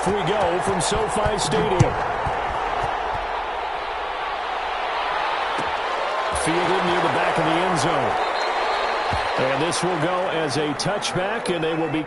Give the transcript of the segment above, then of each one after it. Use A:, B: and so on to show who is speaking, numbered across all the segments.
A: Off we go from SoFi Stadium. Fielded near the back of the end zone. And this will go as a touchback, and they will be...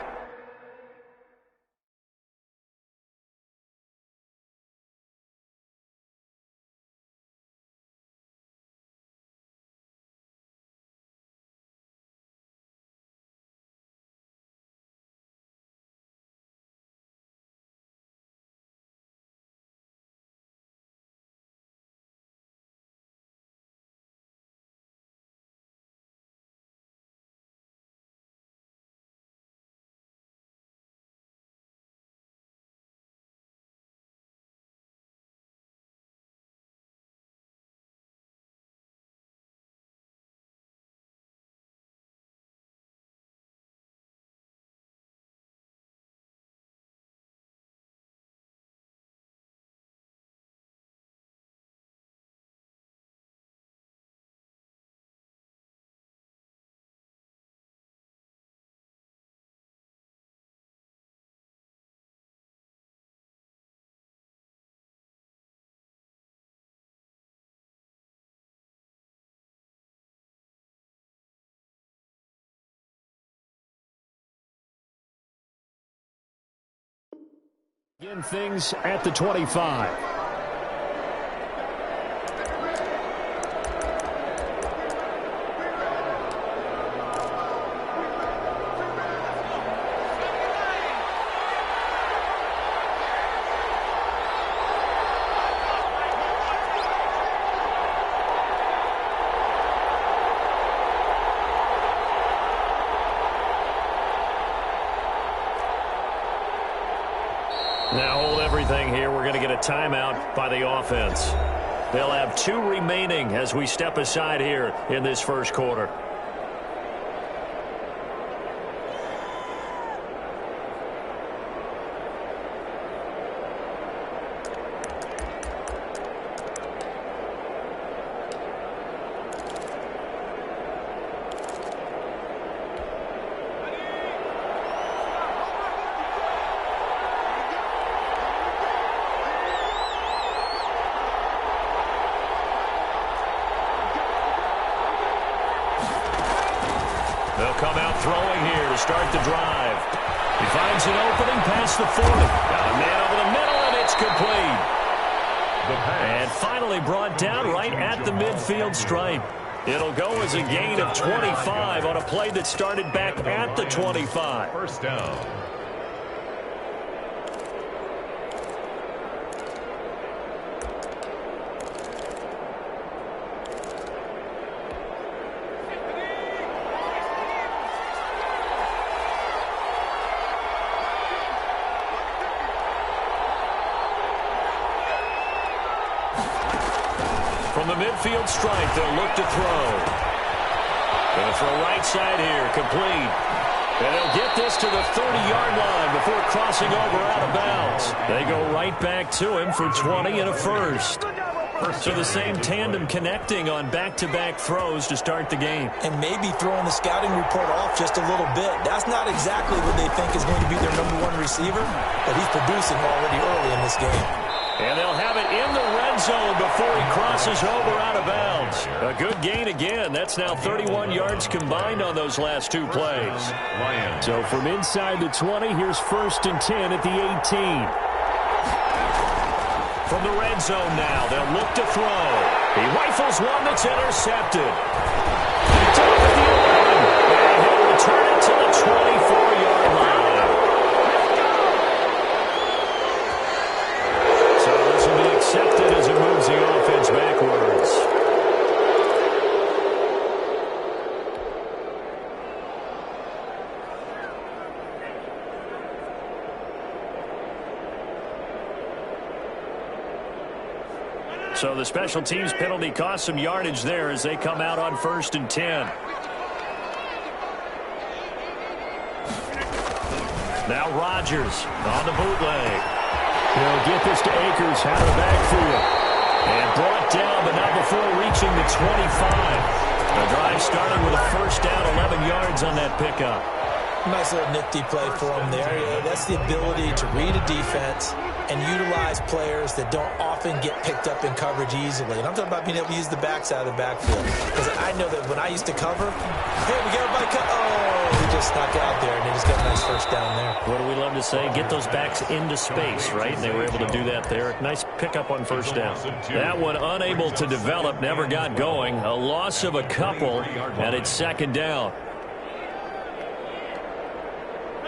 A: Begin things at the 25. Now hold everything here. We're going to get a timeout by the offense. They'll have 2 remaining as we step aside here in this first quarter. They'll come out throwing here to start the drive. He finds an opening past the 40. Got a man over the middle, and it's complete. And finally brought down right at the midfield stripe. It'll go as a gain of 25 on a play that started back at the 25.
B: First down.
A: From the midfield stripe, they'll look to throw. Going to throw right side here, complete. And they'll get this to the 30-yard line before crossing over out of bounds. They go right back to him for 20 and a first. So the same tandem connecting on back-to-back throws to start the game.
C: And maybe throwing the scouting report off just a little bit. That's not exactly what they think is going to be their #1 receiver, but he's producing already early in this game.
A: And they'll have it in the red zone before he crosses over out of bounds. A good gain again. That's now 31 yards combined on those last 2 plays. So from inside the 20, here's 1st and 10 at the 18. From the red zone now, they'll look to throw. He rifles one that's intercepted. Top of the 11, and he'll return it to the 24-yard line. Accepted as it moves the offense backwards. So the special teams penalty cost some yardage there as they come out on 1st and 10. Now Rodgers on the bootleg. He'll get this to Akers out of the backfield. And brought down, but not before reaching the 25. The drive started with a first down, 11 yards on that pickup.
C: Nice little nifty play for him there. Yeah, that's the ability to read a defense and utilize players that don't often get picked up in coverage easily. And I'm talking about being able to use the backside of the backfield. Because I know that when I used to cover, hey, we got everybody cut. Oh, he just snuck out there, and they just got a nice first down there.
A: What do we love to say? Get those backs into space, right? And they were able to do that there. Nice pickup on first down. That one unable to develop, never got going. A loss of a couple, and it's second down.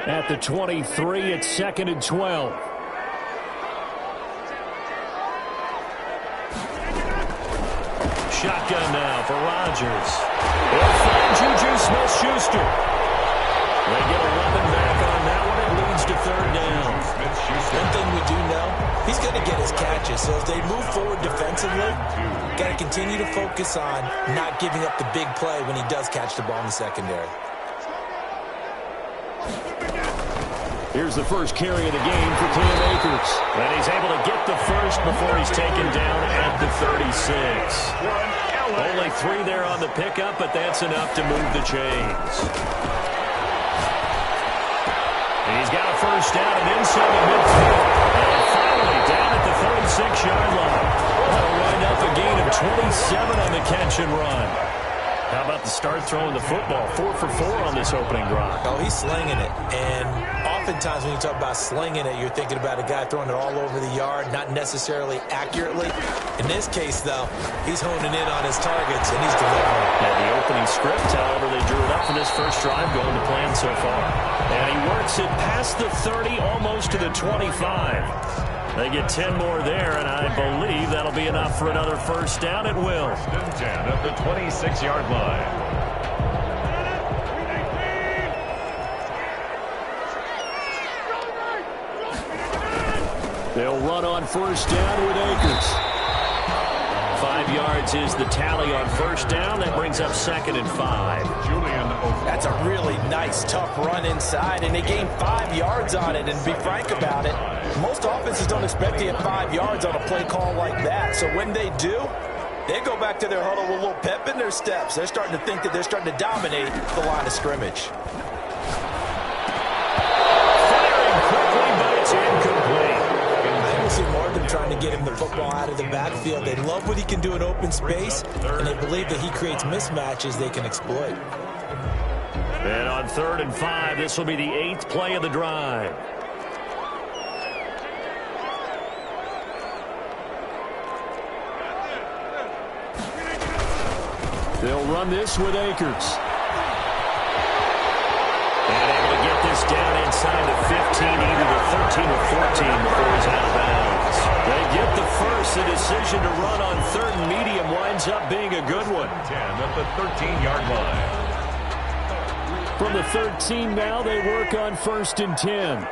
A: At the 23, it's 2nd and 12. Shotgun now for Rodgers. They'll find Juju Smith-Schuster. They get 11 back on that one. It leads to third down.
C: One thing we do know, he's going to get his catches. So as they move forward defensively, got to continue to focus on not giving up the big play when he does catch the ball in the secondary.
A: Here's the first carry of the game for Cam Akers. And he's able to get the first before he's taken down at the 36. Only 3 there on the pickup, but that's enough to move the chains. He's got a first down and then some in midfield. And finally down at the 36-yard line. That'll wind up a gain of 27 on the catch and run. How about the start throwing the football? 4 for 4 on this opening drive.
C: Oh, he's slinging it. And oftentimes when you talk about slinging it, you're thinking about a guy throwing it all over the yard, not necessarily accurately. In this case, though, he's honing in on his targets, and he's delivering.
A: Yeah, the opening script, however, they drew it up for this first drive going to plan so far. And he works it past the 30, almost to the 25. They get 10 more there, and I believe that'll be enough for another first down. It will.
B: 10 at the 26-yard line.
A: They'll run on first down with Akers. 5 yards is the tally on first down. That brings up 2nd and 5.
C: That's a really nice, tough run inside, and they gained 5 yards on it. And to be frank about it, most offenses don't expect to get 5 yards on a play call like that. So when they do, they go back to their huddle with a little pep in their steps. They're starting to think that they're starting to dominate the line of scrimmage.
A: Firing quickly, but it's incomplete.
C: I will see more of them trying to get him the football out of the backfield. They love what he can do in open space, and they believe that he creates mismatches they can exploit.
A: And on 3rd and 5, this will be the 8th play of the drive. They'll run this with Akers. And able to get this down inside the 15, either the 13 or 14 before he's out of bounds. They get the first. The decision to run on 3rd and medium winds up being a good one.
B: 10 at the 13-yard line.
A: From the 13 now, they work on 1st and 10.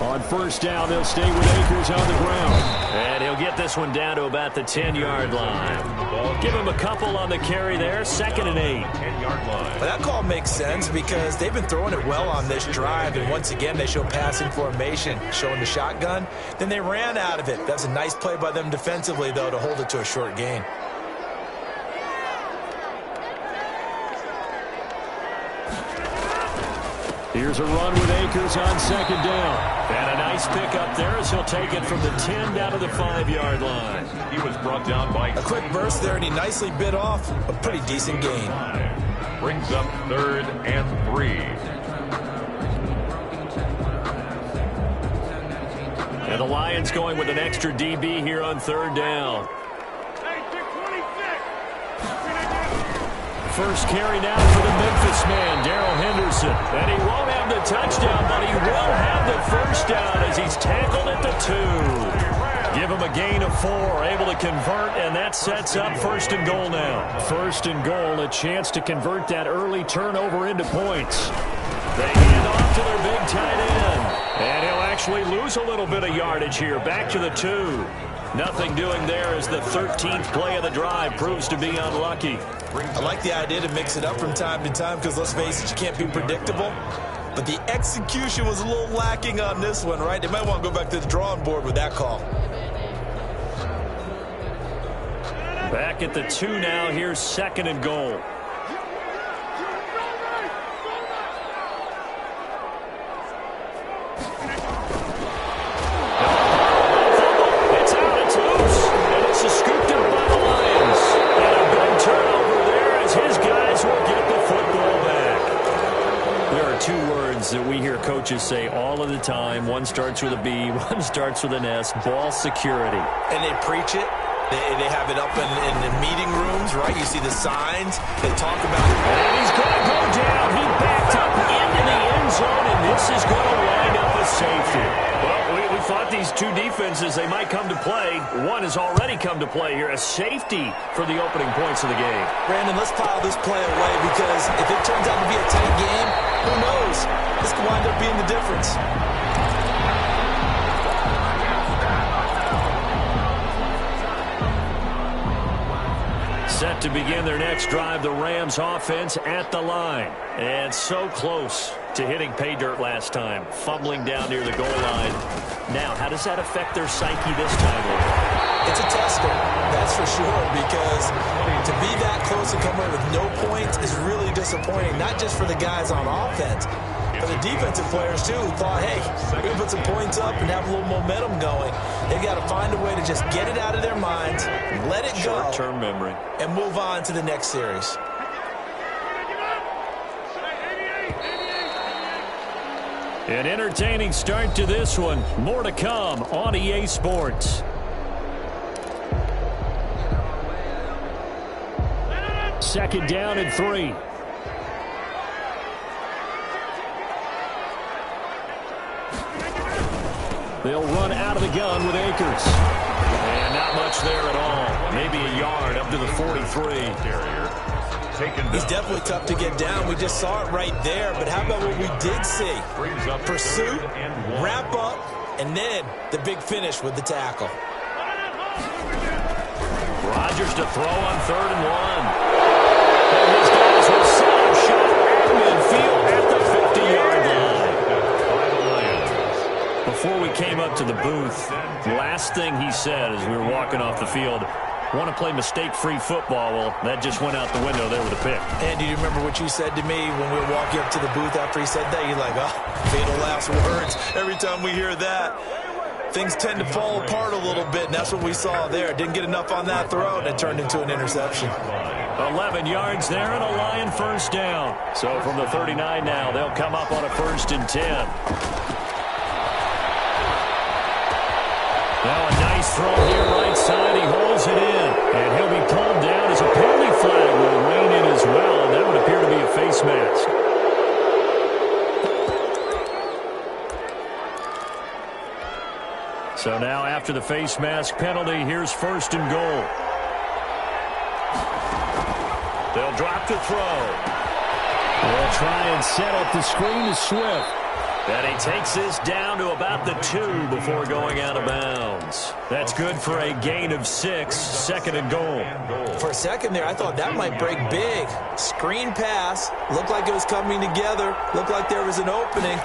A: On first down, they'll stay with Akers on the ground. And he'll get this one down to about the 10-yard line. Give him a couple on the carry there. 2nd and 8.
B: 10-yard line.
C: Well, that call makes sense because they've been throwing it well on this drive. And once again, they show passing formation, showing the shotgun. Then they ran out of it. That's a nice play by them defensively, though, to hold it to a short gain.
A: Here's a run with Akers on 2nd down. And a nice pickup there as he'll take it from the 10 down to the 5-yard line.
B: He was brought down by
C: a quick burst there, and he nicely bit off a pretty decent gain.
B: Brings up 3rd and 3.
A: And the Lions going with an extra DB here on 3rd down. First carry now for the Memphis man, Darrell Henderson. And he won't have the touchdown, but he will have the first down as he's tackled at the 2. Give him a gain of 4, able to convert, and that sets up 1st and goal now. 1st and goal, a chance to convert that early turnover into points. They hand off to their big tight end. And he'll actually lose a little bit of yardage here, back to the 2. Nothing doing there as the 13th play of the drive proves to be unlucky.
C: I like the idea to mix it up from time to time because, let's face it, you can't be predictable. But the execution was a little lacking on this one, right? They might want to go back to the drawing board with that call.
A: Back at the 2 now. Here's 2nd and goal. It's out. It's loose. And this is scooped up by the Lions. And a big turnover there as his guys will get the football back. There are 2 words that we hear coaches say all of the time. One starts with a B, one starts with an S. Ball security.
C: And they preach it. They have it up in the meeting rooms, right? You see the signs. They talk about it.
A: And he's going to go down. He backed up into the end zone, and this is going to wind up a safety. Well, we thought these 2 defenses, they might come to play. One has already come to play here. A safety for the opening points of the game.
C: Brandon, let's pile this play away because if it turns out to be a tight game, who knows? This could wind up being the difference.
A: Set to begin their next drive, the Rams offense at the line. And so close to hitting pay dirt last time, fumbling down near the goal line. Now, how does that affect their psyche this time?
C: It's a tester, that's for sure, because to be that close and come away with no points is really disappointing, not just for the guys on offense, but the defensive players, too, who thought, hey, we're going to put some points up and have a little momentum going. They've got to find a way to just get it out of their minds, let it go.
A: Short-term memory.
C: And move on to the next series.
A: An entertaining start to this one. More to come on EA Sports. Second down and 3. They'll run out of the gun with Akers. And not much there at all. Maybe a yard up to the 43.
C: He's definitely tough to get down. We just saw it right there. But how about what we did see? Pursuit, wrap up, and then the big finish with the tackle.
A: Rodgers to throw on 3rd and 1. And his guys will set up shot at midfield at the 50-yard line. Before we came up to the booth, the last thing he said as we were walking off the field, want to play mistake-free football. Well, that just went out the window there with a pick.
C: And do you remember what you said to me when we were walking up to the booth after he said that? You're like, oh, fatal last words. Every time we hear that, things tend to fall apart a little bit, and that's what we saw there. Didn't get enough on that throw, and it turned into an interception.
A: 11 yards there and a Lion first down. So from the 39 now, they'll come up on a 1st and 10. Now a nice throw here right side. He holds it in. And he'll be pulled down as a penalty flag will rein in as well. And that would appear to be a face mask. So now after the face mask penalty, here's 1st and goal. They'll drop to throw. They'll try and set up the screen to Swift. And he takes this down to about the 2 before going out of bounds. That's good for a gain of 6, 2nd and goal.
C: For a second there, I thought that might break big. Screen pass, looked like it was coming together, looked like there was an opening.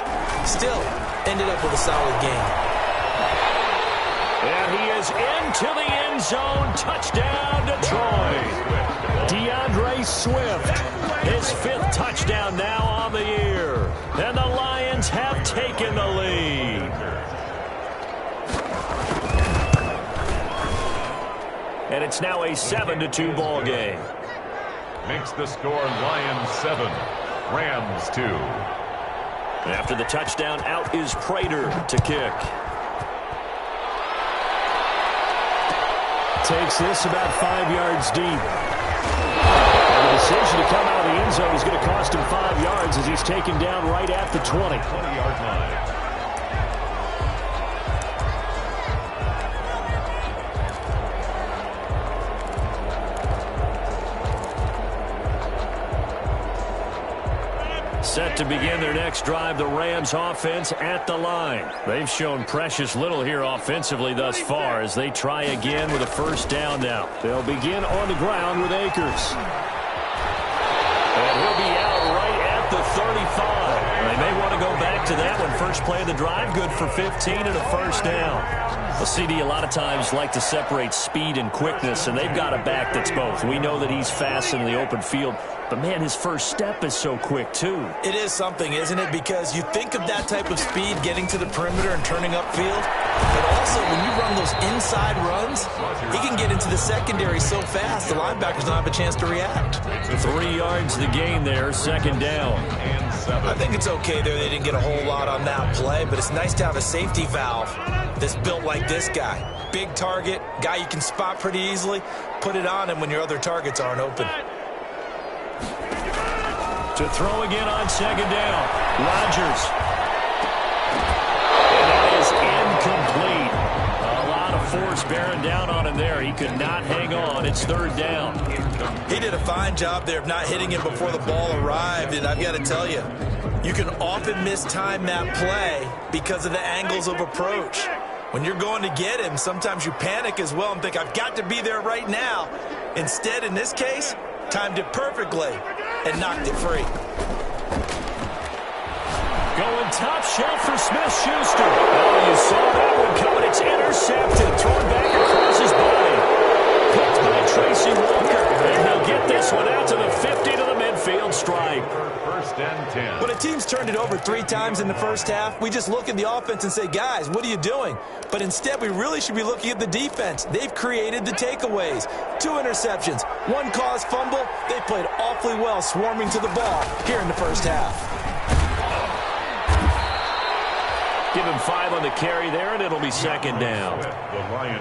C: Still, ended up with a solid gain.
A: And he is into the end zone. Touchdown, Detroit. DeAndre Swift, his 5th touchdown now on the year. And the Lions have taken the lead. And it's now a 7-2 ball game.
B: Makes the score Lions 7, Rams 2.
A: After the touchdown, out is Prater to kick. Takes this about 5 yards deep. And the decision to come out of the end zone is going to cost him 5 yards as he's taken down right at the
B: 20-yard line.
A: Set to begin their next drive, the Rams offense at the line. They've shown precious little here offensively thus far as they try again with a 1st down now. They'll begin on the ground with Akers. And he'll be out right at the 35. They may want to go back back to that one. First play of the drive, good for 15 and a first down. Well, CD a lot of times like to separate speed and quickness, and they've got a back that's both. We know that he's fast in the open field, but, man, his first step is so quick, too.
C: It is something, isn't it? Because you think of that type of speed getting to the perimeter and turning upfield, but also when you run those inside runs, he can get into the secondary so fast the linebackers don't have a chance to react.
A: 3 yards to gain there, second down.
C: I think it's okay there. They didn't get a whole lot on that play, but it's nice to have a safety valve that's built like this guy. Big target, guy you can spot pretty easily. Put it on him when your other targets aren't open.
A: To throw again on second down. Rodgers. And that is incomplete. A lot of force bearing down on him there. He could not hang on. It's third down.
C: He did a fine job there of not hitting him before the ball arrived, and I've got to tell you, you can often mistime that play because of the angles of approach. When you're going to get him, sometimes you panic as well and think, I've got to be there right now. Instead, in this case, timed it perfectly and knocked it free.
A: Going top shelf for Smith-Schuster. Oh, you saw that one coming. It's intercepted. Thrown back across his body. Picked by Tracy Walker. And he'll get this one out to the 50 to the midfield stripe.
B: First and 10.
C: When a team's turned it over 3 times in the first half, we just look at the offense and say, guys, what are you doing? But instead, we really should be looking at the defense. They've created the takeaways. 2 interceptions, 1 caused fumble. They played awfully well swarming to the ball here in the first half.
A: Give him 5 on the carry there, and it'll be second down.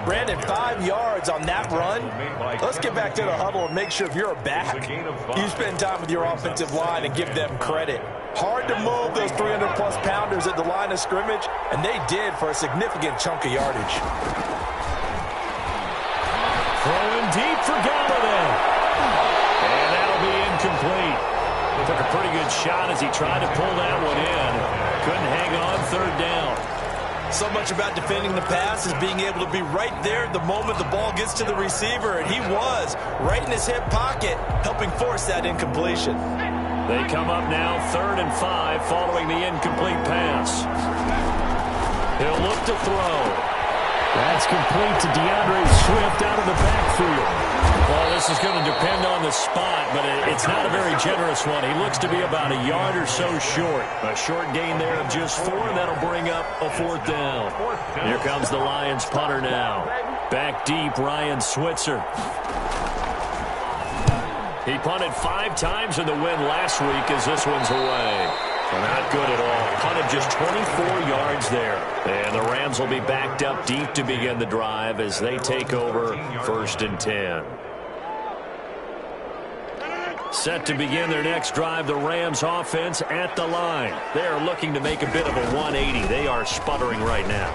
C: Brandon, 5 yards on that run. Let's get back to the huddle and make sure if you're a back, you spend time with your offensive line and give them credit. Hard to move those 300-plus pounders at the line of scrimmage, and they did for a significant chunk of yardage.
A: Throwing deep for Galladay. And that'll be incomplete. Took a pretty good shot as he tried to pull that one in. Couldn't hang on, third down.
C: So much about defending the pass is being able to be right there the moment the ball gets to the receiver, and he was right in his hip pocket, helping force that incompletion.
A: They come up now, 3rd and 5, following the incomplete pass. He'll look to throw. That's complete to DeAndre Swift out of the backfield. Well, this is going to depend on the spot, but it's not a very generous one. He looks to be about a yard or so short. A short gain there of just 4, and that'll bring up a 4th down. Here comes the Lions punter now. Back deep, Ryan Switzer. He punted 5 times in the win last week as this one's away. Not good at all. Punted just 24 yards there. And the Rams will be backed up deep to begin the drive as they take over 1st and 10. Set to begin their next drive, the Rams offense at the line. They're looking to make a bit of a 180. They are sputtering right now.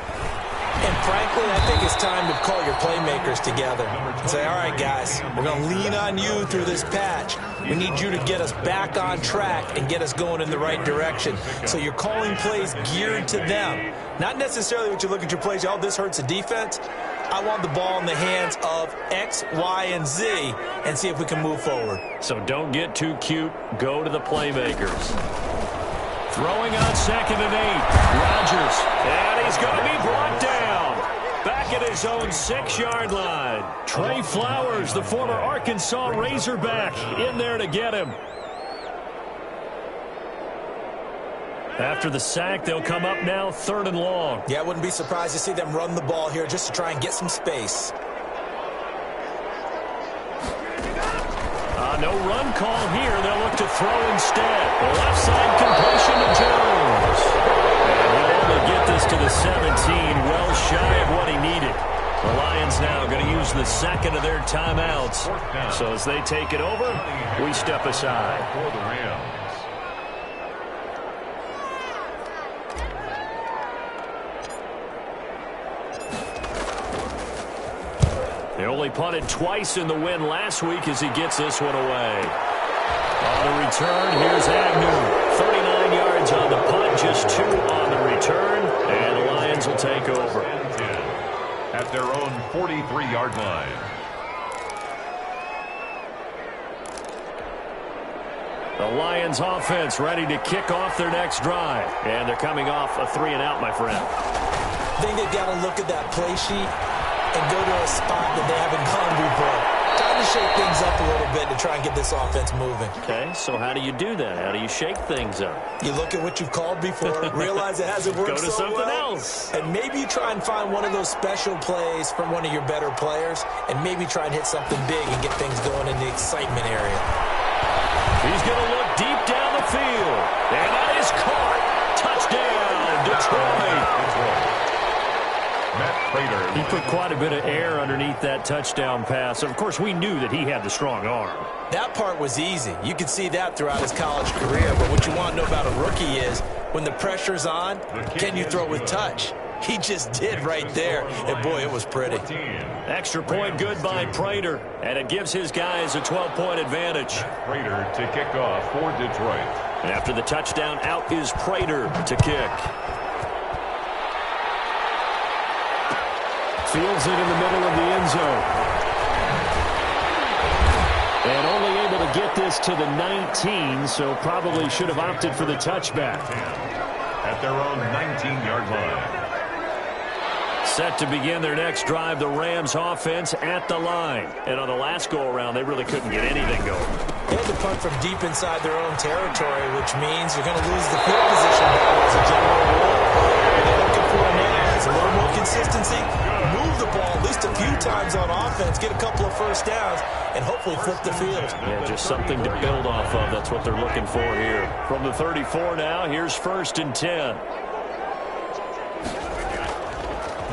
C: And frankly, I think it's time to call your playmakers together and say, all right, guys, we're going to lean on you through this patch. We need you to get us back on track and get us going in the right direction. So you're calling plays geared to them. Not necessarily what you look at your plays, oh, this hurts the defense. I want the ball in the hands of X, Y, and Z and see if we can move forward.
A: So don't get too cute. Go to the playmakers. Throwing on 2nd and 8. Rodgers. And he's going to be brought down. Back at his own 6-yard line. Trey Flowers, the former Arkansas Razorback, in there to get him. After the sack, they'll come up now 3rd and long.
C: Yeah, I wouldn't be surprised to see them run the ball here just to try and get some space.
A: No run call here. They'll look to throw instead. The left side completion to Jones. And he'll only get this to the 17, well shy of what he needed. The Lions now going to use the 2nd of their timeouts. So as they take it over, we step aside.
B: For the Rams.
A: They only punted twice in the win last week as he gets this one away. On the return, here's Agnew. 39 yards on the punt, just 2 on the return, and the Lions will take over.
B: At their own 43-yard line.
A: The Lions offense ready to kick off their next drive. And they're coming off a 3-and-out, my friend.
C: I think they've got to look at that play sheet and go to a spot that they haven't gone before. Time to shake things up a little bit to try and get this offense moving.
A: Okay, so how do you do that? How do you shake things up?
C: You look at what you've called before, realize it hasn't worked
A: Go to
C: so
A: something
C: well,
A: else.
C: and maybe you try and find one of those special plays from one of your better players, and maybe try and hit something big and get things going in the excitement area.
A: He's going to look deep down the field, and that is caught. Touchdown, Detroit. He put quite a bit of air underneath that touchdown pass. Of course, we knew that he had the strong arm.
C: That part was easy. You could see that throughout his college career. But what you want to know about a rookie is when the pressure's on, can you throw with touch? He just did right there. And, boy, it was pretty.
A: Extra point good by Prater. And it gives his guys a 12-point advantage.
B: Prater to kick off for Detroit.
A: And after the touchdown, out is Prater to kick. Fields it in the middle of the end zone. And only able to get this to the 19, so probably should have opted for the touchback.
B: At their own 19-yard line.
A: Set to begin their next drive, the Rams offense at the line. And on the last go-around, they really couldn't get anything going.
C: They had to punt from deep inside their own territory, which means you're going to lose the field position battle as a general rule. What they're looking for now is a little more consistency. Move the ball at least a few times on offense, get a couple of first downs, and hopefully flip the field.
A: Yeah, just something to build off of. That's what they're looking for here. From the 34 now, here's 1st and 10.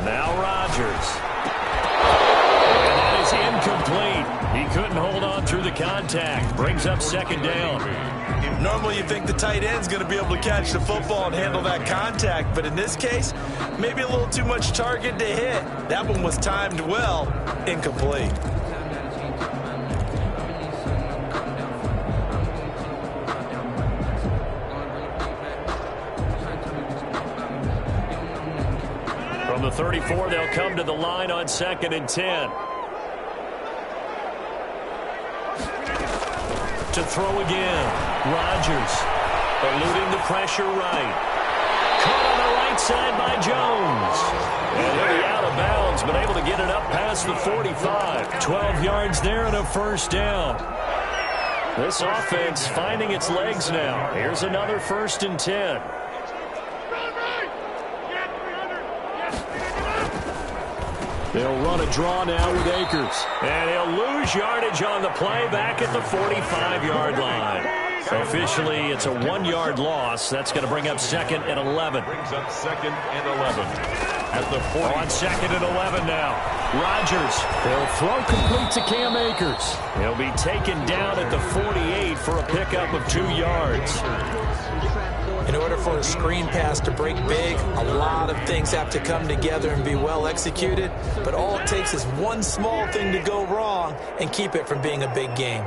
A: Now Rodgers. And that is incomplete. He couldn't hold on through the contact. Brings up 2nd down.
C: Normally you think the tight end's going to be able to catch the football and handle that contact, but in this case, maybe a little too much target to hit. That one was timed well, incomplete.
A: From the 34, they'll come to the line on 2nd and 10. To throw again. Rodgers eluding the pressure right. Caught on the right side by Jones. And he'll be out of bounds, but able to get it up past the 45. 12 yards there and a 1st down. This offense finding its legs now. Here's another 1st and 10. They'll run a draw now with Akers. And he'll lose yardage on the play back at the 45-yard line. Officially, it's a 1-yard loss. That's going to bring up 2nd and 11.
B: Brings up 2nd and 11. At the 40.
A: On 2nd and 11 now. Rodgers. They'll throw complete to Cam Akers. He'll be taken down at the 48 for a pickup of 2 yards.
C: In order for a screen pass to break big, a lot of things have to come together and be well executed. But all it takes is one small thing to go wrong and keep it from being a big game.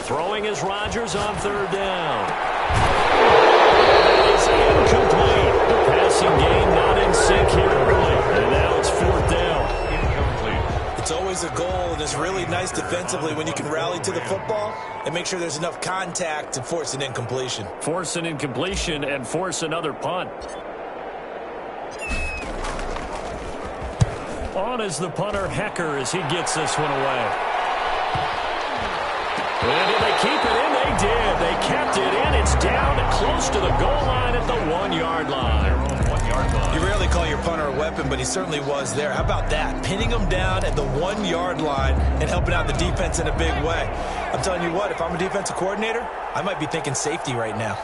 A: Throwing is Rodgers on 3rd down. That is incomplete. The passing game not in sync here early. And now it's 4th down.
B: Incomplete.
C: It's always a goal, and it's really nice defensively when you can rally to the football and make sure there's enough contact to force an incompletion.
A: Force an incompletion and force another punt. On is the punter, Hecker, as he gets this one away. And did they keep it in? They did. They kept it in. It's down and close to the goal line at the 1-yard line.
C: You rarely call your punter a weapon, but he certainly was there. How about that? Pinning him down at the 1-yard line and helping out the defense in a big way. I'm telling you what, if I'm a defensive coordinator, I might be thinking safety right now.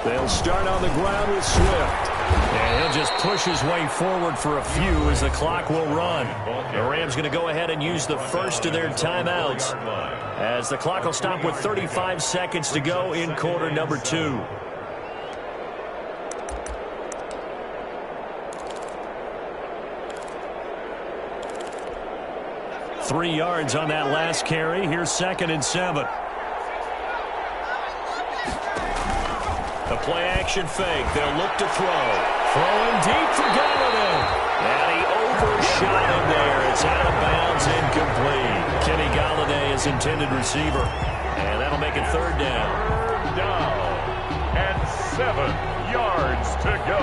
A: They'll start on the ground with Swift. And he'll just push his way forward for a few as the clock will run. The Rams going to go ahead and use the first of their timeouts as the clock will stop with 35 seconds to go in quarter number 2. Three yards on that last carry. Here's 2nd and 7. A play-action fake. They'll look to throw. Throwing deep for Galladay. And he overshot him there. It's out of bounds, incomplete. Kenny Galladay is intended receiver. And that'll make it third down.
B: Third down. And 7 yards to go.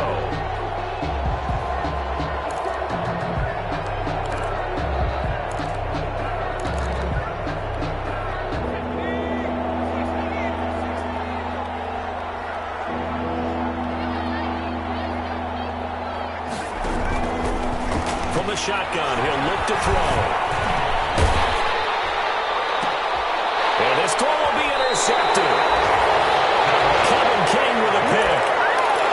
A: From the shotgun, he'll look to throw. And his throw will be intercepted. Kevin King with a pick.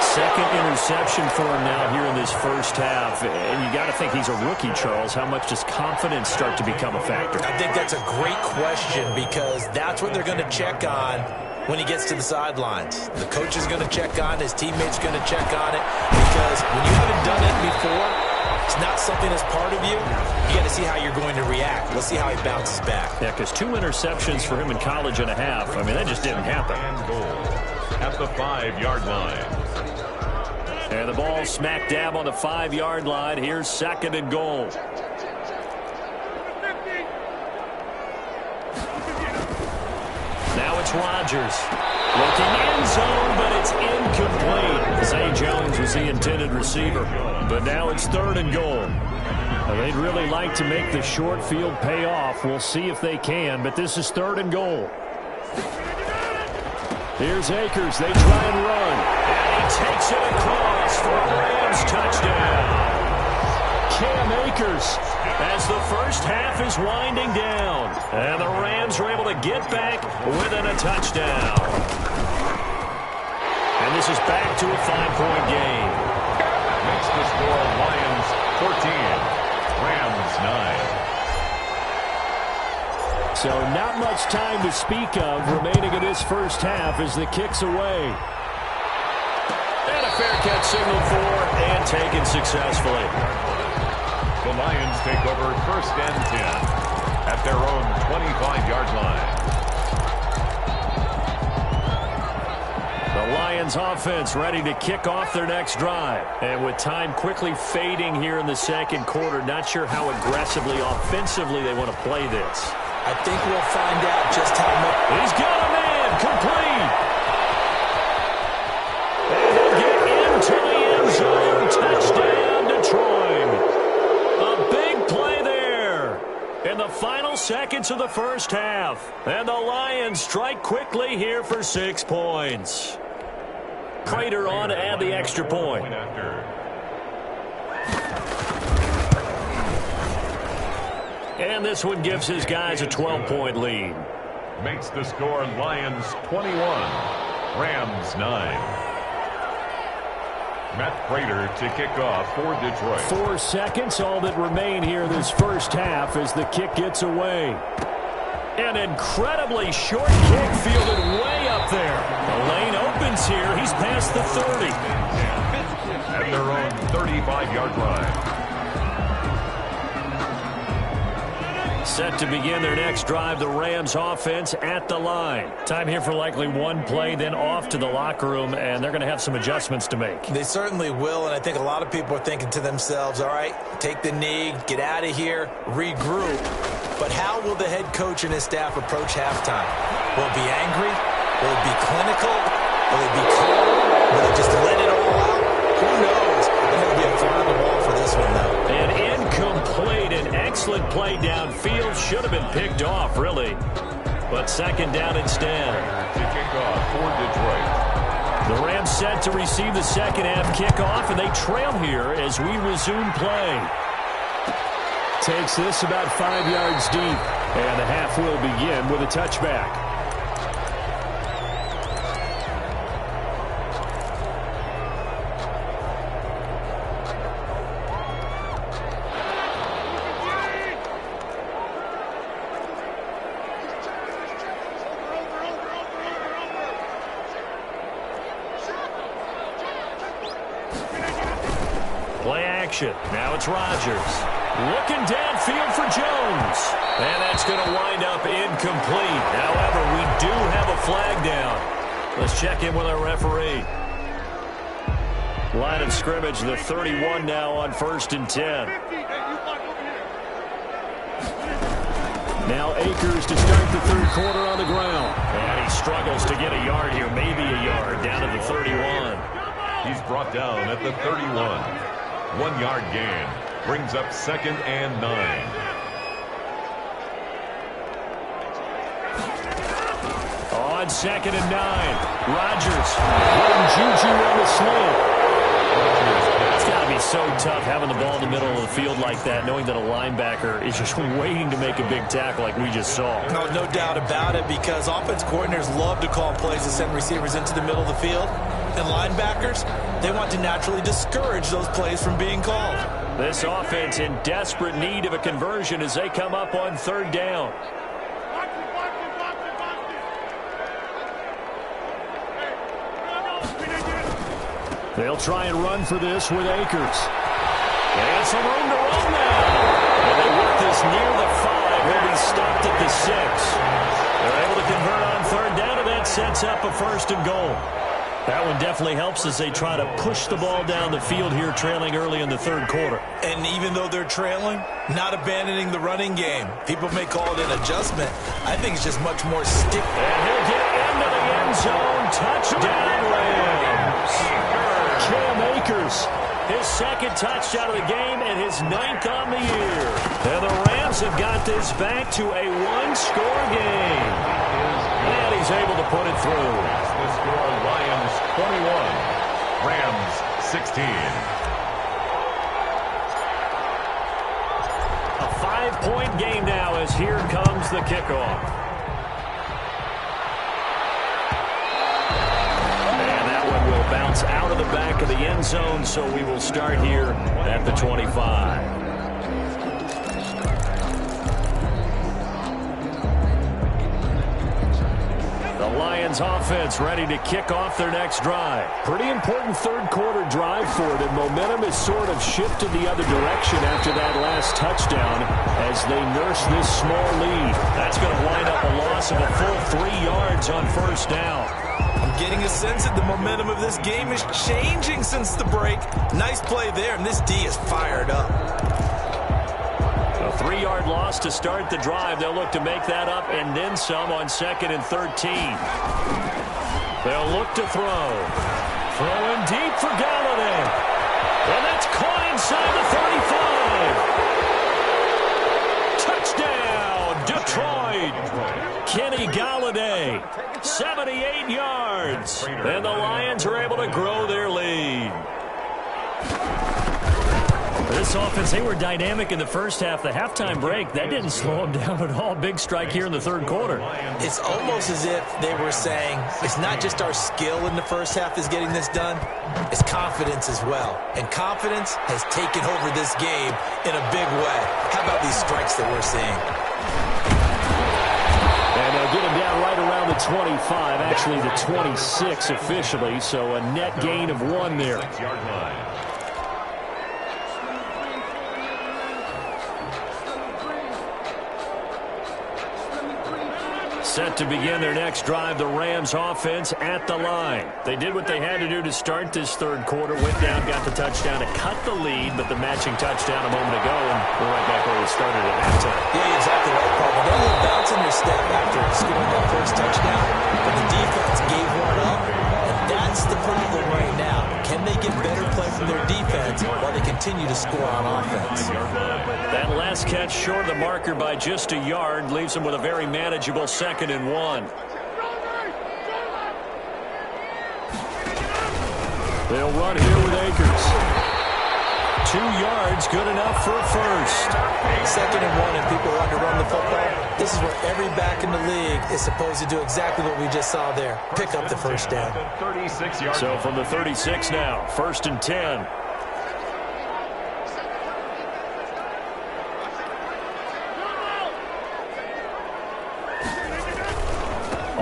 A: Second interception for him now here in this first half. And you got to think he's a rookie, Charles. How much does confidence start to become a factor?
C: I think that's a great question because that's what they're going to check on when he gets to the sidelines. The coach is going to check on it. His teammates are going to check on it because when you haven't done it before, it's not something that's part of you. You got to see how you're going to react. Let's see how he bounces back.
A: Yeah, because 2 interceptions for him in college and a half. I mean, that just didn't happen.
B: And goal at the 5-yard line.
A: And the ball smack dab on the 5-yard line. Here's second and goal. Now it's Rodgers. Looking end zone, but it's incomplete. Zay Jones was the intended receiver. But now it's third and goal. Now, they'd really like to make the short field pay off. We'll see if they can, but this is third and goal. Here's Akers. They try and run. And he takes it across for a Rams touchdown. Cam Akers as the first half is winding down. And the Rams are able to get back within a touchdown. And this is back to a 5-point game.
B: Makes the score Lions 14, Rams 9.
A: So not much time to speak of remaining in this first half as the kick's away. And a fair catch signaled for and taken successfully.
B: The Lions take over first and 10 at their own 25-yard line.
A: The Lions offense ready to kick off their next drive. And with time quickly fading here in the second quarter, not sure how aggressively, offensively they want to play this.
C: I think we'll find out just how much.
A: He's got a man, complete. And he'll get into the end zone. Touchdown, Detroit. A big play there in the final seconds of the first half. And the Lions strike quickly here for 6 points. Prater on to add the extra point. And this one gives his guys a 12-point lead.
B: Makes the score Lions 21, Rams 9. Matt Prater to kick off for Detroit.
A: 4 seconds, all that remain here this first half as the kick gets away. An incredibly short kick fielded way up there. The lane opens here. He's past the 30.
B: At their own 35-yard line.
A: Set to begin their next drive, the Rams offense at the line. Time here for likely one play, then off to the locker room, and they're going to have some adjustments to make.
C: They certainly will, and I think a lot of people are thinking to themselves, all right, take the knee, get out of here, regroup. But how will the head coach and his staff approach halftime? Will it be angry? Will it be clinical? Will it be calm? Will it just let it all out? Who knows? I think it'll be a fly on the wall for this one, though.
A: An incomplete, an excellent play downfield. Should have been picked off, really. But second down instead.
B: To kick off for Detroit.
A: The Rams set to receive the second half kickoff, and they trail here as we resume play. Takes this about 5 yards deep, and the half will begin with a touchback. Play action. Now it's Rodgers. Looking downfield for Jones. And that's going to wind up incomplete. However, we do have a flag down. Let's check in with our referee. Line of scrimmage, the 31 now on 1st and 10. Now Akers to start the third quarter on the ground. And he struggles to get a yard here, maybe a yard, down to the 31.
B: He's brought down at the 31. 1 yard gain. Brings up 2nd and 9.
A: On 2nd and 9. Rodgers letting Juju on the slant. It's got to be so tough having the ball in the middle of the field like that, knowing that a linebacker is just waiting to make a big tackle like we just saw.
C: No doubt about it, because offense coordinators love to call plays to send receivers into the middle of the field. And linebackers, they want to naturally discourage those plays from being called.
A: This offense in desperate need of a conversion as they come up on 3rd down. They'll try and run for this with Akers. And some room to run now. And they work this near the 5. He'll be stopped at the 6. They're able to convert on 3rd down, and that sets up a 1st and goal. That one definitely helps as they try to push the ball down the field here, trailing early in the 3rd quarter.
C: And even though they're trailing, not abandoning the running game. People may call it an adjustment. I think it's just much more stick.
A: And he'll get into the end zone. Touchdown, Rams. Cam Akers, his 2nd touchdown of the game and his 9th on the year. And the Rams have got this back to a 1-score game. And he's able to put it through.
B: The score, Lions 21, Rams 16.
A: A 5-point game now as here comes the kickoff. And that one will bounce out of the back of the end zone, so we will start here at the 25. The Lions offense ready to kick off their next drive. Pretty important 3rd quarter drive for them. Momentum has sort of shifted the other direction after that last touchdown as they nurse this small lead. That's going to wind up a loss of a full 3 yards on 1st down.
C: I'm getting a sense that the momentum of this game is changing since the break. Nice play there, and this D is fired up.
A: A 3-yard loss to start the drive. They'll look to make that up and then some on 2nd and 13. They'll look to throw. Throwing deep for Galladay. And that's caught inside the 35. Touchdown, Detroit. Kenny Galladay, 78 yards. And the Lions are able to grow their lead. This offense, they were dynamic in the first half. The halftime break, that didn't slow them down at all. Big strike here in the 3rd quarter.
C: It's almost as if they were saying, it's not just our skill in the first half that's getting this done, it's confidence as well. And confidence has taken over this game in a big way. How about these strikes that we're seeing?
A: And they'll get him down right around the 25, actually the 26 officially, so a net gain of 1 there.
B: 6-yard line.
A: Set to begin their next drive, the Rams offense at the line. They did what they had to do to start this 3rd quarter. Went down, got the touchdown to cut the lead, but the matching touchdown a moment ago, and we're right back where we started at halftime.
C: Yeah, exactly right, Paul. They're a little bounce in their step after scoring that first touchdown, but the defense gave one up, and that's the problem right now. Can they get better play from their defense while they continue to score on offense?
A: That last catch short of the marker by just a yard leaves them with a very manageable 2nd and 1. They'll run here with Akers. 2 yards, good enough for a first.
C: 2nd and 1, and people want to run the football. This is where every back in the league is supposed to do exactly what we just saw there. Pick up the first down.
A: So from the 36 now, 1st and 10.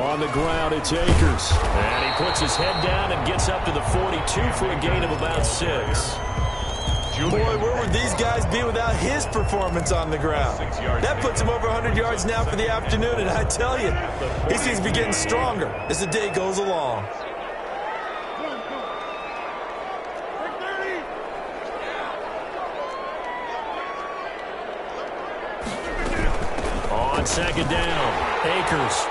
A: On the ground, it's Akers. And he puts his head down and gets up to the 42 for a gain of about 6.
C: Boy, where would these guys be without his performance on the ground? That puts him over 100 yards now for the afternoon, and I tell you, he seems to be getting stronger as the day goes along.
A: On second down, Akers.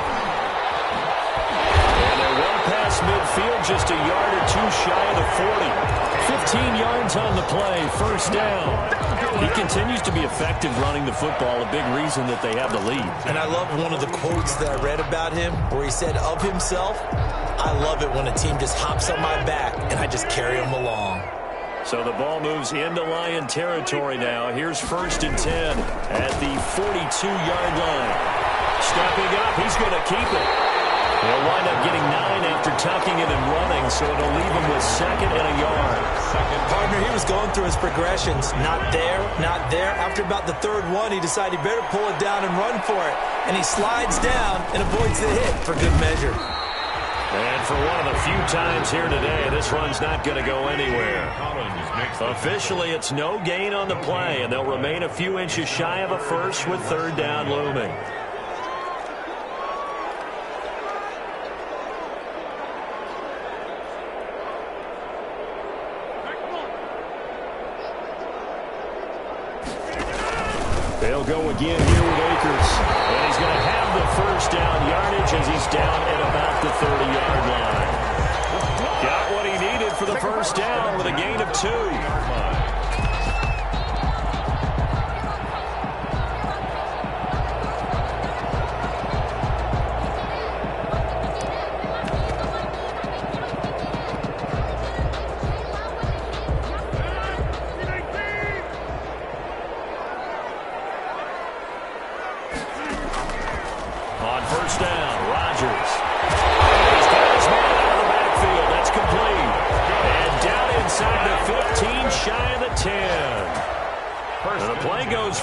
A: And they're well past midfield, just a yard or two shy of the 40. 15 yards on the play, first down. He continues to be effective running the football, a big reason that they have the lead.
C: And I love one of the quotes that I read about him where he said of himself, I love it when a team just hops on my back and I just carry them along.
A: So the ball moves into Lion territory now. Here's first and 10 at the 42-yard line. Stepping up, he's going to keep it. He'll wind up getting 9 after tucking it and running, so it'll leave him with second and a yard.
C: Partner, he was going through his progressions. Not there, not there. After about the third one, he decided he better pull it down and run for it. And he slides down and avoids the hit for good measure.
A: And for one of the few times here today, this run's not going to go anywhere. Officially, it's no gain on the play, and they'll remain a few inches shy of a first with third down looming. They'll go again here with Akers. And he's going to have the first down yardage as he's down at about the 30-yard line. Got what he needed for the first down with a gain of 2.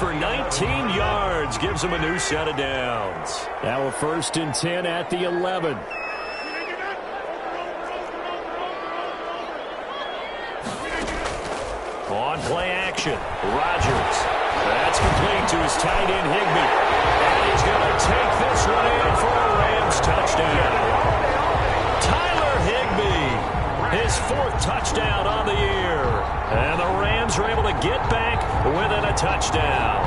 A: For 19 yards, gives him a new set of downs. Now a first and 10 at the 11. On play action, Rodgers. That's complete to his tight end, Higbee. And he's going to take this one in for a Rams touchdown. Tyler Higbee, his 4th touchdown on the year. And the Rams are able to get back within a touchdown.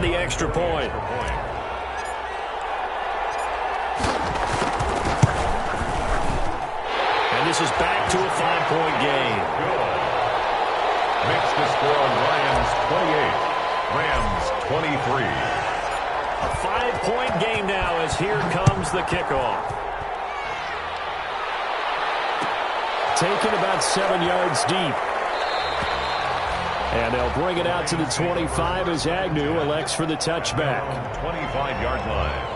A: Extra point. And this is back to a 5-point game.
B: Makes the score Lions 28, Rams 23.
A: A 5-point game now as here comes the kickoff. Taken about 7 yards deep. And they'll bring it out to the 25 as Agnew elects for the touchback.
B: 25-yard line.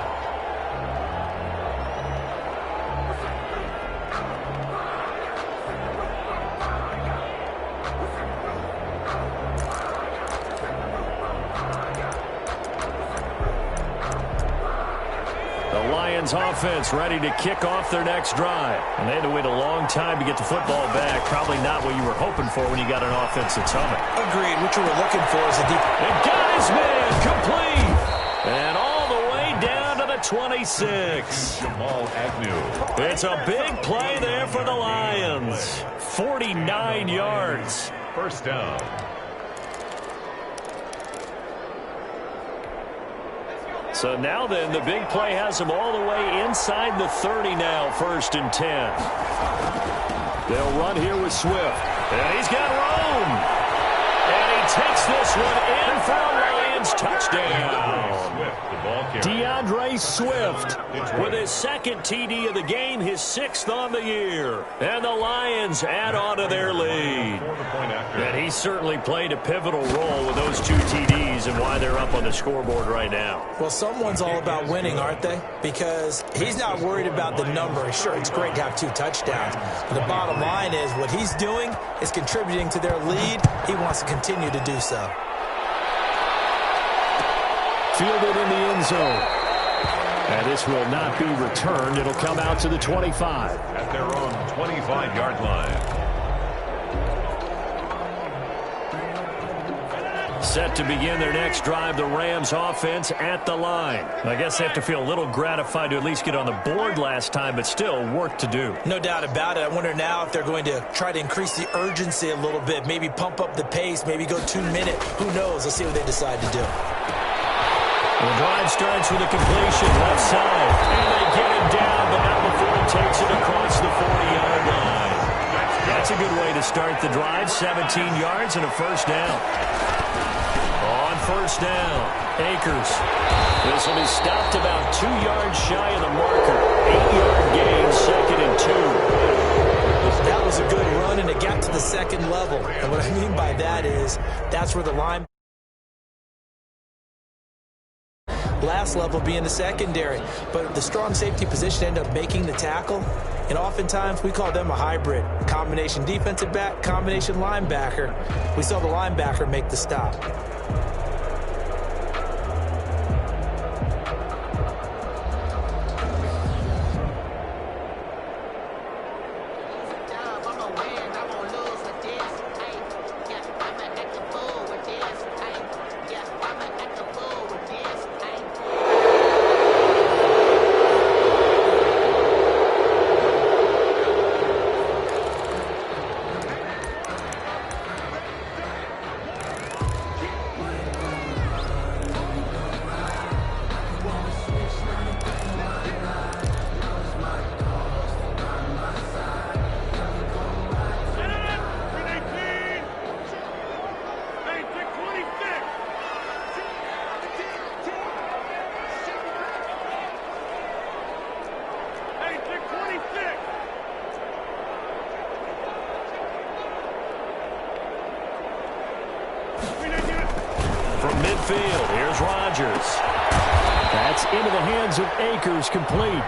A: Offense ready to kick off their next drive. And they had to wait a long time to get the football back. Probably not what you were hoping for when you got an offense that's humming.
C: Agreed. What you were looking for is a deep...
A: And guys, man, complete. And all the way down to the 26.
B: Jamal Agnew.
A: It's a big play there for the Lions. 49 yards.
B: First down.
A: So now then, the big play has them all the way inside the 30 now, first and 10. They'll run here with Swift. And he's got room. And he takes this one in for a Lions touchdown. DeAndre Swift with his second TD of the game, his 6th on the year. And the Lions add on to their lead. And he certainly played a pivotal role with those 2 TDs and why they're up on the scoreboard right now.
C: Well, someone's all about winning, aren't they? Because he's not worried about the number. Sure, it's great to have 2 touchdowns. But the bottom line is what he's doing is contributing to their lead. He wants to continue to do so.
A: Fielded in the end zone. And this will not be returned. It'll come out to the 25.
B: At their own 25-yard line.
A: Set to begin their next drive, the Rams offense at the line. I guess they have to feel a little gratified to at least get on the board last time, but still work to do.
C: No doubt about it. I wonder now if they're going to try to increase the urgency a little bit, maybe pump up the pace, maybe go 2-minute. Who knows? Let's see what they decide to do.
A: The drive starts with a completion left side. And they get him down, but not before he takes it across the 40-yard line. That's a good way to start the drive. 17 yards and a first down. On first down, Akers. This will be stopped about 2 yards shy of the marker. 8-yard gain, 2nd and 2.
C: That was a good run, and it got to the second level. And what I mean by that is that's where the line last level being the secondary. But the strong safety position ended up making the tackle. And oftentimes we call them a hybrid. Combination defensive back, combination linebacker. We saw the linebacker make the stop.
A: Midfield, here's Rodgers. That's into the hands of Akers, complete.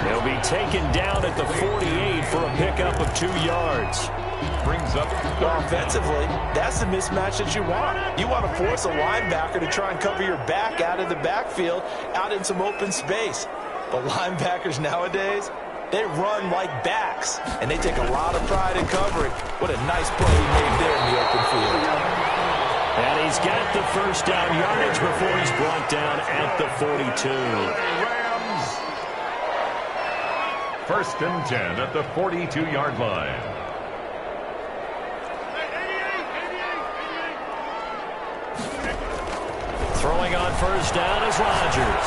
A: He'll be taken down at the 48 for a pickup of 2 yards.
B: Brings up
C: offensively, that's the mismatch that you want. You want to force a linebacker to try and cover your back out of the backfield, out in some open space. But linebackers nowadays, they run like backs, and they take a lot of pride in covering. What a nice play he made there in the open field.
A: And he's got the first down yardage before he's brought down at the 42.
B: Rams. 1st and 10 at the 42-yard line.
A: Throwing on first down is Rodgers.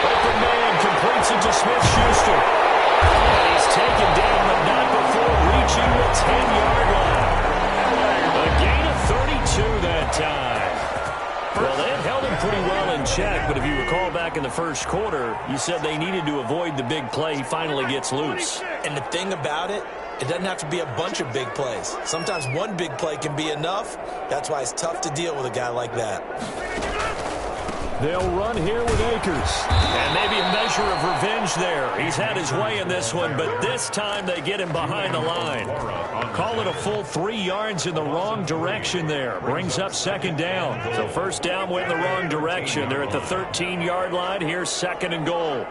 A: Open man completes it to Smith-Schuster. And he's taken down, but not before reaching the 10-yard line. A gain of 32 that time. Well, they had held him pretty well in check, but if you recall back in the first quarter, you said they needed to avoid the big play. He finally gets loose.
C: And the thing about it, it doesn't have to be a bunch of big plays. Sometimes one big play can be enough. That's why it's tough to deal with a guy like that.
A: They'll run here with Akers. And maybe a measure of revenge there. He's had his way in this one, but this time they get him behind the line. Call it a full 3 yards in the wrong direction there. Brings up 2nd down. So first down went in the wrong direction. They're at the 13-yard line. Here's 2nd and goal.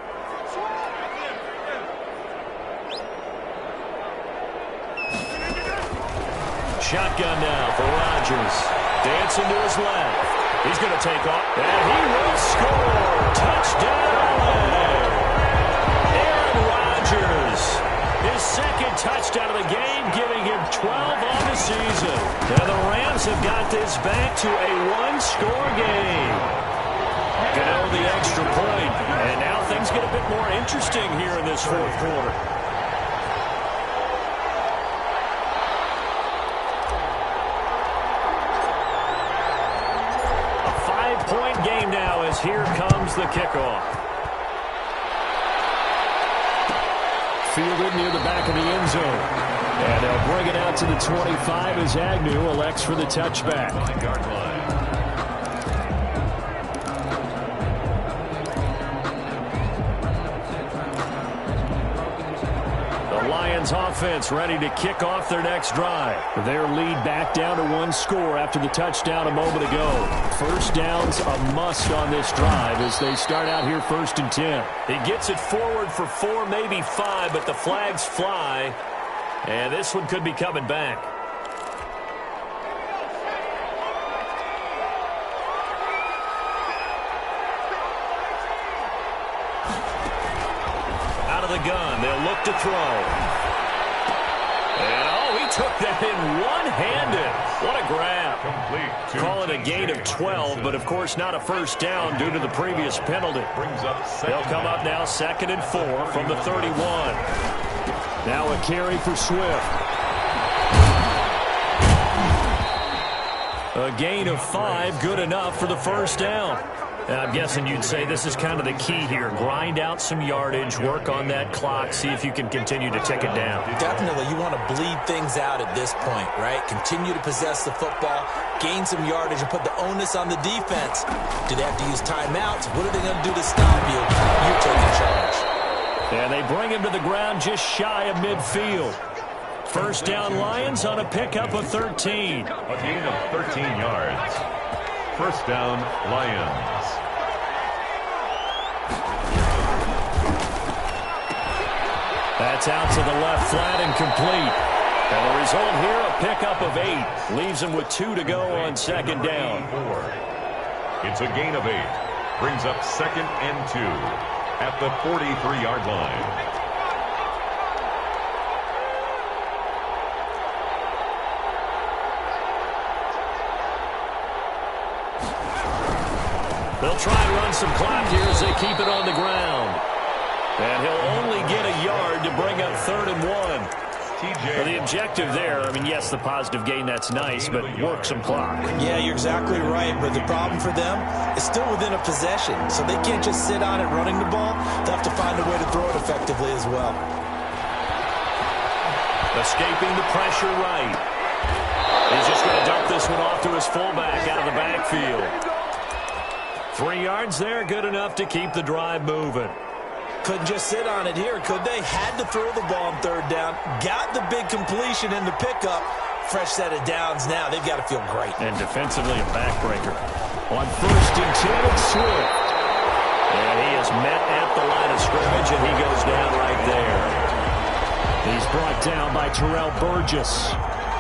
A: Shotgun now for Rodgers. Dancing to his left. He's going to take off, and he will score. Touchdown, LA. Aaron Rodgers. His 2nd touchdown of the game, giving him 12 on the season. Now the Rams have got this back to a 1-score game. Get over the extra point, and now things get a bit more interesting here in this 4th quarter. as here comes the kickoff. Fielded near the back of the end zone. And they'll bring it out to the 25 as Agnew elects for the touchback.
B: 5-yard line.
A: The Lions offense ready to kick off their next drive. Their lead back down to 1 score after the touchdown a moment ago. First down's a must on this drive as they start out here 1st and 10. He gets it forward for 4, maybe 5, but the flags fly. And this one could be coming back. Out of the gun, they'll look to throw. And, he took that in one-handed. What a grab.
B: Complete.
A: Call it a gain of 12, but of course not a first down due to the previous penalty.
B: Brings up
A: They'll come up now 2nd and 4 from the 31. Now a carry for Swift. A gain of 5, good enough for the first down. And I'm guessing you'd say this is kind of the key here. Grind out some yardage, work on that clock, see if you can continue to tick it down.
C: Definitely, you want to bleed things out at this point, right? Continue to possess the football, gain some yardage, and put the onus on the defense. Do they have to use timeouts? What are they going to do to stop you? You're taking charge.
A: And they bring him to the ground just shy of midfield. First down Lions on a pickup of 13.
B: A gain of 13 yards. First down Lions.
A: That's out to the left flat and complete. And the result here, a pickup of 8. Leaves them with 2 to go on 2nd down.
B: It's a gain of 8. Brings up 2nd and 2 at the 43-yard line.
A: They'll try and run some clock here as they keep it on the ground. And he'll only get a yard to bring up 3rd and 1. Well, the objective there, I mean, yes, the positive gain, that's nice, but work some clock.
C: Yeah, you're exactly right, but the problem for them is still within a possession, so they can't just sit on it running the ball. They'll have to find a way to throw it effectively as well.
A: Escaping the pressure right. He's just going to dump this one off to his fullback out of the backfield. 3 yards there, good enough to keep the drive moving.
C: Couldn't just sit on it here, could they? Had to throw the ball on 3rd down. Got the big completion in the pickup. Fresh set of downs now. They've got to feel great.
A: And defensively a backbreaker. On 1st and 10, it's Swift. And he is met at the line of scrimmage, and he goes down right there. He's brought down by Terrell Burgess.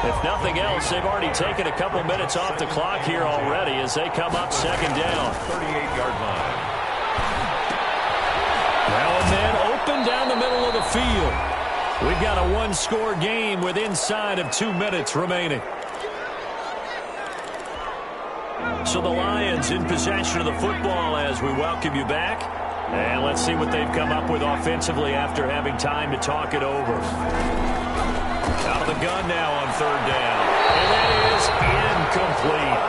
A: If nothing else, they've already taken a couple minutes off the clock here already as they come up 2nd down.
B: 38-yard line.
A: Now a man open down the middle of the field. We've got a 1-score game with inside of 2 minutes remaining. So the Lions in possession of the football as we welcome you back. And let's see what they've come up with offensively after having time to talk it over. Out of the gun now on 3rd down. And that is incomplete.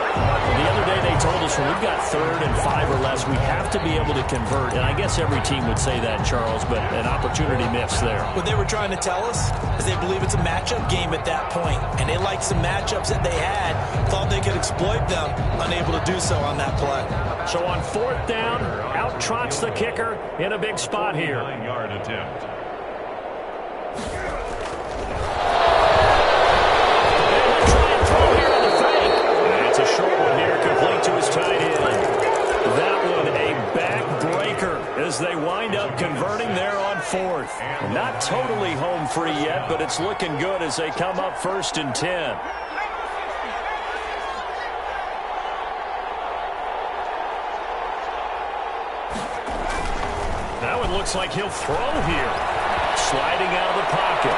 A: The other day they told us when we've got 3rd and 5 or less, we have to be able to convert. And I guess every team would say that, Charles, but an opportunity missed there.
C: What they were trying to tell us is they believe it's a matchup game at that point. And they liked some matchups that they had, thought they could exploit them, unable to do so on that play.
A: So on 4th down, out trots the kicker in a big spot here.
B: 9-yard attempt.
A: A short one here, complete to his tight end. That one a backbreaker as they wind up converting there on 4th. Not totally home free yet, but it's looking good as they come up 1st and 10. Now it looks like he'll throw here. Sliding out of the pocket.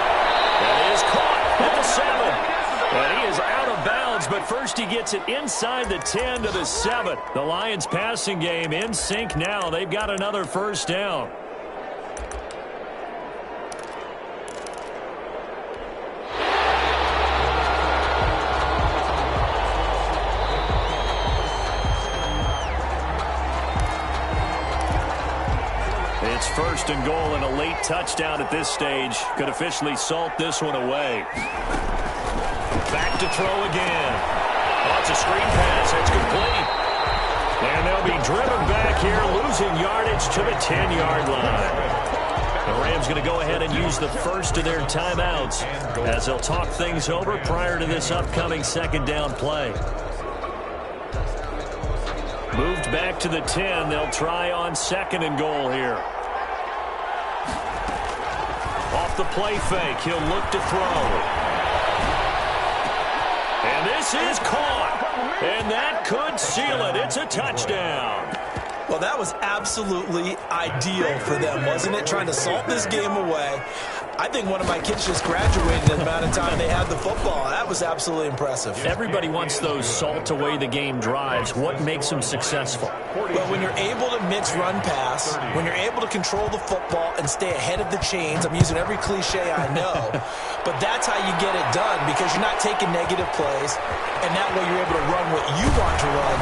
A: That is caught at the 7. And he is out of bounds, but first he gets it inside the 10 to the 7. The Lions passing game in sync now. They've got another first down. It's 1st and goal, and a late touchdown at this stage could officially salt this one away. Back to throw again. Oh, it's a screen pass. It's complete. And they'll be driven back here, losing yardage to the 10-yard line. The Rams going to go ahead and use the first of their timeouts as they'll talk things over prior to this upcoming 2nd down play. Moved back to the 10. They'll try on 2nd and goal here. Off the play fake. He'll look to throw. And this is caught. And that could seal it. It's a touchdown.
C: Well, that was absolutely ideal for them, wasn't it? Trying to salt this game away. I think one of my kids just graduated in the amount of time they had the football. That was absolutely impressive.
A: Everybody wants those salt-away-the-game drives. What makes them successful?
C: Well, when you're able to mix run-pass, when you're able to control the football and stay ahead of the chains, I'm using every cliche I know, but that's how you get it done because you're not taking negative plays, and that way you're able to run what you want to run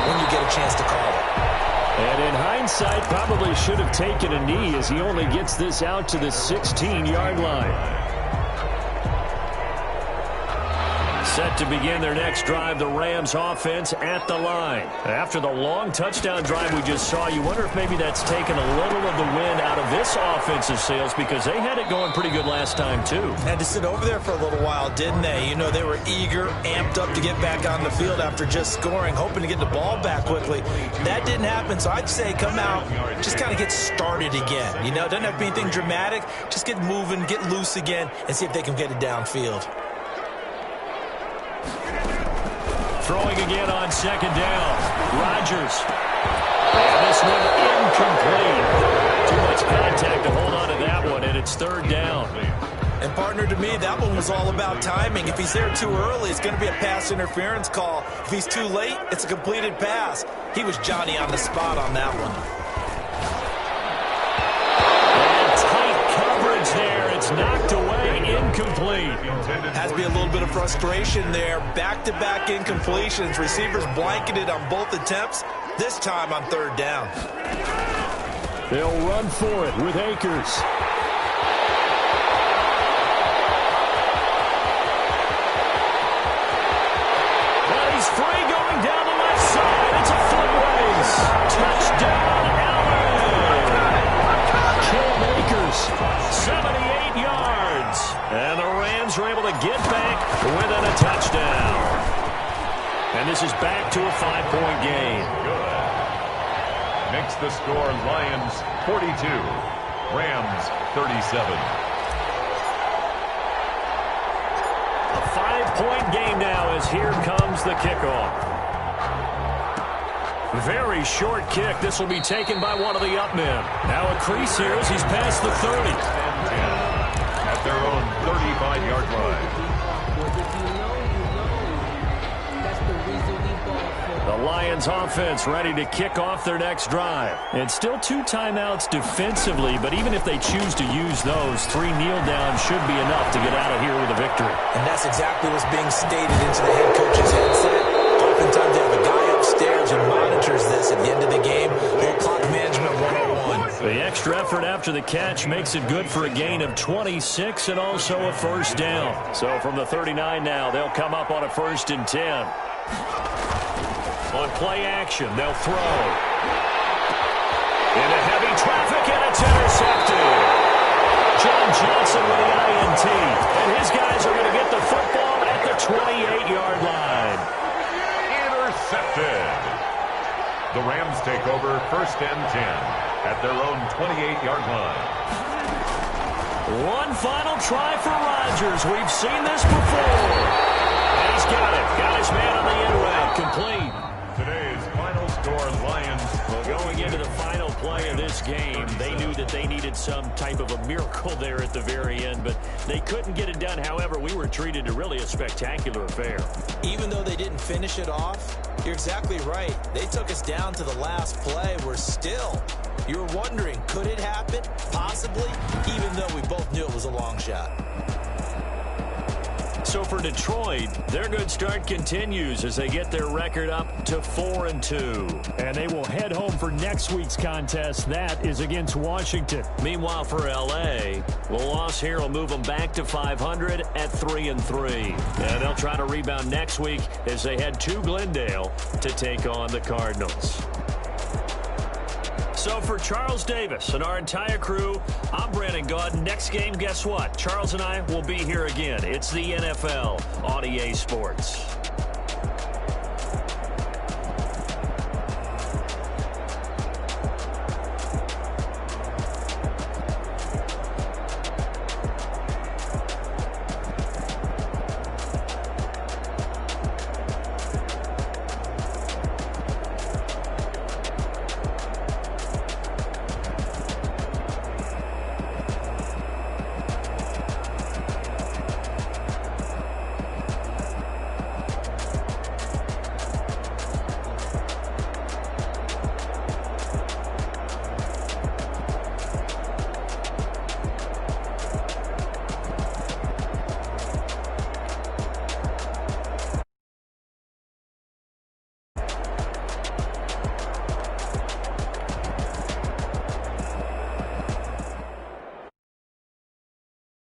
C: when you get a chance to call it.
A: And in hindsight, probably should have taken a knee as he only gets this out to the 16-yard line. Set to begin their next drive, the Rams offense at the line. After the long touchdown drive we just saw, you wonder if maybe that's taken a little of the wind out of this offensive sails because they had it going pretty good last time too.
C: Had to sit over there for a little while, didn't they? You know, they were eager, amped up to get back on the field after just scoring, hoping to get the ball back quickly. That didn't happen, so I'd say come out, just kind of get started again. You know, it doesn't have to be anything dramatic. Just get moving, get loose again, and see if they can get it downfield.
A: Throwing again on 2nd down. Rodgers. And this one incomplete. Too much contact to hold on to that one, and it's 3rd down.
C: And, partner, to me, that one was all about timing. If he's there too early, it's going to be a pass interference call. If he's too late, it's a completed pass. He was Johnny on the spot on that one.
A: And tight coverage there. It's knocked away, incomplete.
C: Has to be a little bit of frustration there. Back-to-back incompletions. Receivers blanketed on both attempts, this time on 3rd down.
A: They'll run for it with Akers. Well, he's free going down the left side. It's a foot race. Touchdown, Allen. Cam Akers, 78 yards. And the Rams are able to get back within a touchdown. And this is back to a 5-point game.
B: Good. Makes the score Lions 42, Rams 37.
A: A 5-point game now as here comes the kickoff. Very short kick. This will be taken by one of the up men. Now a crease here as he's past the 30.
B: At their own 35-yard line.
A: The Lions offense ready to kick off their next drive. And still 2 timeouts defensively, but even if they choose to use those, 3 kneel downs should be enough to get out of here with a victory.
C: And that's exactly what's being stated into the head coach's headset. Oftentimes they have a guy upstairs who monitors this at the end of the game. Little clock management 101.
A: The extra effort after the catch makes it good for a gain of 26 and also a 1st down. So from the 39 now, they'll come up on a 1st and 10. On play action, they'll throw. Into heavy traffic, and it's intercepted. John Johnson with the INT. And his guys are going to get the football at the 28-yard line.
B: Intercepted. The Rams take over 1st and 10 at their own 28-yard line.
A: One final try for Rodgers. We've seen this before. And he's got it. Got his man on the end route. Complete.
B: Today's final score, Lions.
A: Well, going into the final play of this game, they knew that they needed some type of a miracle there at the very end, but they couldn't get it done. However, we were treated to really a spectacular affair.
C: Even though they didn't finish it off, you're exactly right. They took us down to the last play. We're still, you're wondering, could it happen? Possibly, even though we both knew it was a long shot.
A: So for Detroit, their good start continues as they get their record up to 4-2.
D: And they will head home for next week's contest. That is against Washington.
A: Meanwhile, for L.A., the loss here will move them back to 500 at 3-3. And they'll try to rebound next week as they head to Glendale to take on the Cardinals. So for Charles Davis and our entire crew, I'm Brandon Gaudin. Next game, guess what? Charles and I will be here again. It's the NFL on EA Sports.